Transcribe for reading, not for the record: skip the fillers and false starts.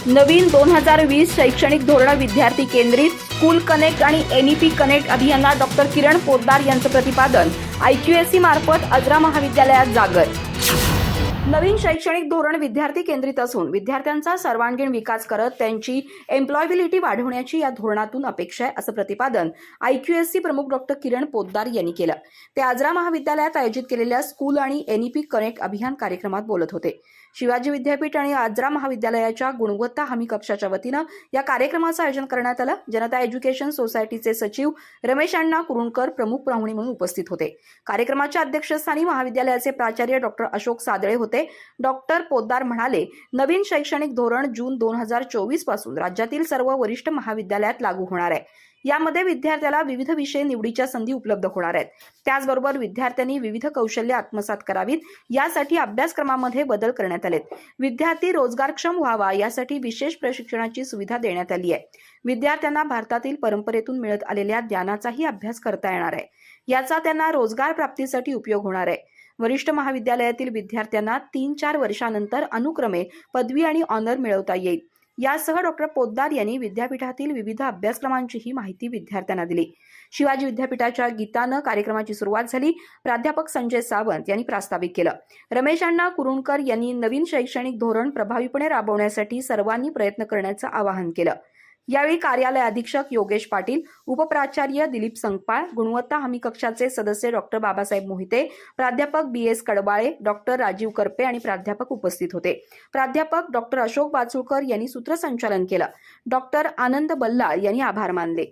नवीन 2020 शैक्षणिक धोरण विद्यार्थी केंद्रित स्कूल कनेक्ट आणि एनईपी कनेक्ट अभियानात डॉक्टर किरण पोद्दार यांचं प्रतिपादन IQAC मार्फत आजरा महाविद्यालयात जागर। नवीन शैक्षणिक धोरण विद्यार्थी केंद्रित असून विद्यार्थ्यांचा सर्वांगीण विकास करत त्यांची एम्प्लॉयबिलिटी वाढवण्याची या धोरणातून अपेक्षा आहे, असं प्रतिपादन IQAC प्रमुख डॉक्टर किरण पोद्दार यांनी केलं। ते आजरा महाविद्यालयात आयोजित केलेल्या स्कूल आणि एनईपी कनेक्ट अभियान कार्यक्रमात बोलत होते। शिवाजी विद्यापीठ आणि आजरा महाविद्यालयाच्या गुणवत्ता हमी कक्षाच्या वतीनं या कार्यक्रमाचं आयोजन करण्यात आलं। जनता एज्युकेशन सोसायटीचे सचिव रमेश अण्णा कुरुणकर प्रमुख पाहुणे म्हणून उपस्थित होते। कार्यक्रमाच्या अध्यक्षस्थानी महाविद्यालयाचे प्राचार्य डॉक्टर अशोक सादळे होते। डॉक्टर पोद्दार म्हणाले, नवीन शैक्षणिक धोरण जून 2024 पासून राज्यातील सर्व वरिष्ठ महाविद्यालयात लागू होणार आहे। यामध्ये विद्यार्थ्याला विविध विषय निवडीच्या संधी उपलब्ध होणार आहेत। त्याचबरोबर विद्यार्थ्यांनी विविध कौशल्य आत्मसात करावीत, यासाठी अभ्यासक्रमामध्ये बदल करण्यात आलेत। विद्यार्थी रोजगारक्षम व्हावा यासाठी विशेष प्रशिक्षणाची सुविधा देण्यात आली आहे। विद्यार्थ्यांना भारतातील परंपरेतून मिळत आलेल्या ज्ञानाचाही अभ्यास करता येणार आहे। याचा त्यांना रोजगार प्राप्तीसाठी उपयोग होणार आहे। वरिष्ठ महाविद्यालयातील विद्यार्थ्यांना 3-4 वर्षानंतर अनुक्रमे पदवी आणि ऑनर मिळवता येईल। यासह डॉक्टर पोद्दार यांनी विद्यापीठातील विविध अभ्यासक्रमांचीही माहिती विद्यार्थ्यांना दिली। शिवाजी विद्यापीठाच्या गीतानं कार्यक्रमाची सुरुवात झाली। प्राध्यापक संजय सावंत यांनी प्रास्ताविक केलं। रमेश अण्णा कुरुणकर यांनी नवीन शैक्षणिक धोरण प्रभावीपणे राबवण्यासाठी सर्वांनी प्रयत्न करण्याचं आवाहन केलं। यावेळी कार्यालय अधीक्षक योगेश पाटील, उपप्राचार्य दिलीप संगपाळ, गुणवत्ता हमी कक्षाचे सदस्य डॉक्टर बाबासाहेब मोहिते, प्राध्यापक BS कडबाळे, डॉक्टर राजीव करपे आणि प्राध्यापक उपस्थित होते। प्राध्यापक डॉक्टर अशोक बाचुळकर यांनी सूत्रसंचालन केलं। डॉक्टर आनंद बल्लाळ यांनी आभार मानले।